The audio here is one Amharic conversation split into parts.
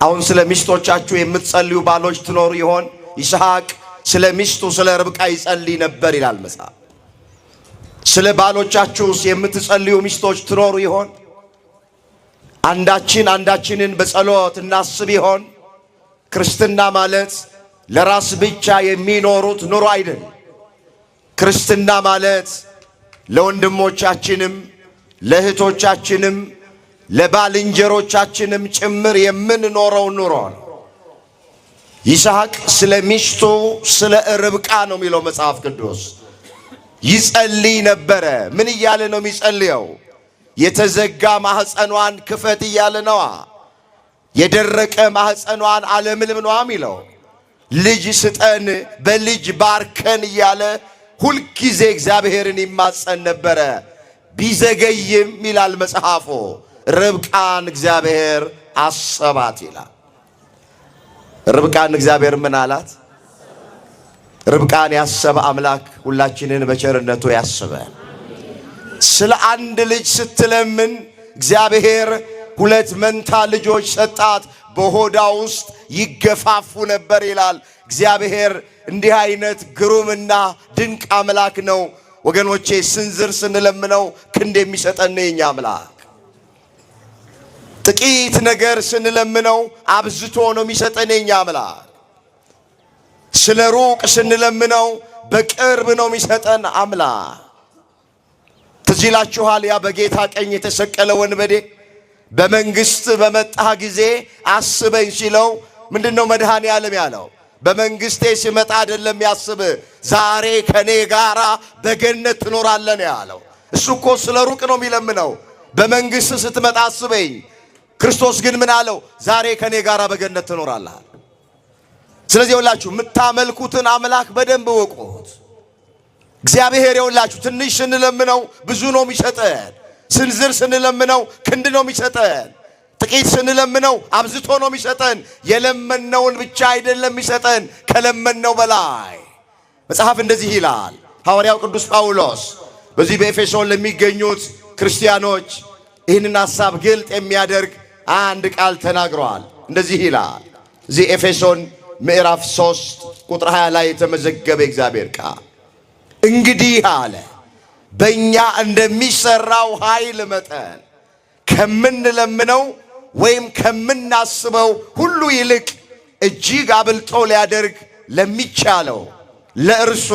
አሁን ስለ ሚስቶቻችሁ የምትጸልዩ ባሎች ትኖሩ ይሆን? ይስሐቅ ስለ ሚስቱ ስለ ርብቃ ይጸልይ ነበር ይላል መጽሐፍ። ስለ ባሎቻችሁስ የምትጸልዩ ሚስቶች ትኖሩ ይሆን? አንዳችንን በጸሎት እናስብ ይሆን? ክርስትና ማለት ለራስ ብቻ የሚኖሩት ኑሮ አይደል። ክርስትና ማለት ለወንድሞቻችንም ለእህቶቻችንም ለባልንጀሮቻችንም ጭምር የምንኖረው ኑሮ ነው። ይስሐቅ ስለ ሚስቱ ስለ ርብቃ ነው የሚለው መጽሐፍ ቅዱስ። ይጸልይ ነበረ። ምን እያለ ነው የሚጸልየው? የተዘጋ ማህፀኗን ክፈት እያለ ነዋ። የደረቀ ማህፀኗን አለምልም ነዋ የሚለው። ልጅ ስጠን፣ በልጅ ባርከን እያለ ሁልጊዜ እግዚአብሔርን ይማጸን ነበረ። ቢዘገይም ይላል መጽሐፉ ርብቃን እግዚአብሔር አሰባት ይላል። ርብቃን እግዚአብሔር ምን አላት? ርብቃን ያሰበ አምላክ ሁላችንን በቸርነቱ ያስበን። ስለ አንድ ልጅ ስትለምን እግዚአብሔር 2 መንታ ልጆች ሰጣት። በሆዷ ውስጥ ይገፋፉ ነበር ይላል። እግዚአብሔር እንዲህ አይነት ግሩምና ድንቅ አምላክ ነው ወገኖቼ። ስንዝር ስንለምነው ክንድ የሚሰጠን የኛ አምላክ። ጥቂት ነገር ስንለምነው አብዝቶ ነው የሚሰጠን የኛ አምላክ። ስለ ሩቅ ስንለምነው በቅርብ ነው የሚሰጠን አምላክ። ትዝ ይላችኋል ያ በጌታ ቀኝ የተሰቀለ ወንበዴ በመንግስት በመጣ ጊዜ አስበኝ ሲለው ምንድነው መድኃኔ ዓለም ያለው? በመንግስቴ ሲመጣ አይደለም ያስብ፣ ዛሬ ከኔ ጋራ በገነት ትኖራለህ ያለው። እሱ እኮ ስለ ሩቅ ነው የሚለምነው። በመንግስት ስትመጣ አስበኝ። ክርስቶስ ግን ምን አለው? ዛሬ ከኔ ጋራ በገነት ትኖራለህ። ስለዚህ ይኸውላችሁ የምታመልኩትን አምላክ በደንብ ወቁት። እግዚአብሔር ይኸውላችሁ ትንሽ ስንለምነው ብዙ ነው የሚሰጠን። ስንዝር ስንለምነው ክንድ ነው የሚሰጠን። ጥቂት ስንለምነው አብዝቶ ነው የሚሰጠን። የለመነውን ብቻ አይደለም የሚሰጠን፣ ከለመነው በላይ። መጽሐፍ እንደዚህ ይላል። ሐዋርያው ቅዱስ ጳውሎስ በዚህ በኤፌሶን ለሚገኙት ክርስቲያኖች ይህንን ሐሳብ ግልጥ የሚያደርግ አንድ ቃል ተናግሯል። እንደዚህ ይላል። እዚህ ኤፌሶን ምዕራፍ 3 ቁጥር 20 ላይ የተመዘገበ እግዚአብሔር ቃል እንግዲህ አለ በእኛ እንደሚሰራው ኃይል መጠን ከምንለምነው ወይም ከምናስበው ሁሉ ይልቅ እጅግ አብልጦ ሊያደርግ ለሚቻለው ለእርሱ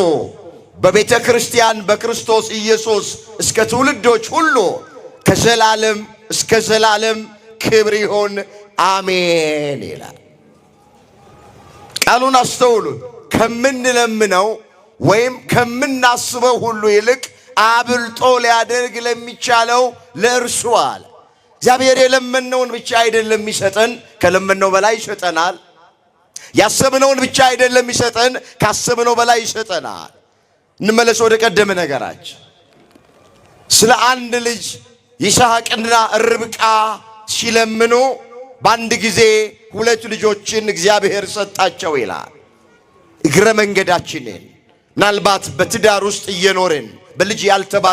በቤተ ክርስቲያን በክርስቶስ ኢየሱስ እስከ ትውልዶች ሁሉ ከዘላለም እስከ ዘላለም ክብር ይሁን አሜን ይላል። ቃሉን አስተውሉ። ከምንለምነው ወይም ከምናስበው ሁሉ ይልቅ አብልጦ ሊያደርግ ለሚቻለው ለእርሱ አለ። እግዚአብሔር የለመነውን ብቻ አይደለም የሚሰጠን፣ ከለመነው በላይ ይሰጠናል። ያሰብነውን ብቻ አይደለም የሚሰጠን፣ ካሰብነው በላይ ይሰጠናል። እንመለስ ወደ ቀደመ ነገራችን። ስለ አንድ ልጅ ይስሐቅና ርብቃ ሲለምኑ በአንድ ጊዜ 2 ልጆችን እግዚአብሔር ሰጣቸው ይላል። እግረ መንገዳችንን ምናልባት በትዳር ውስጥ እየኖርን በልጅ ያልተባ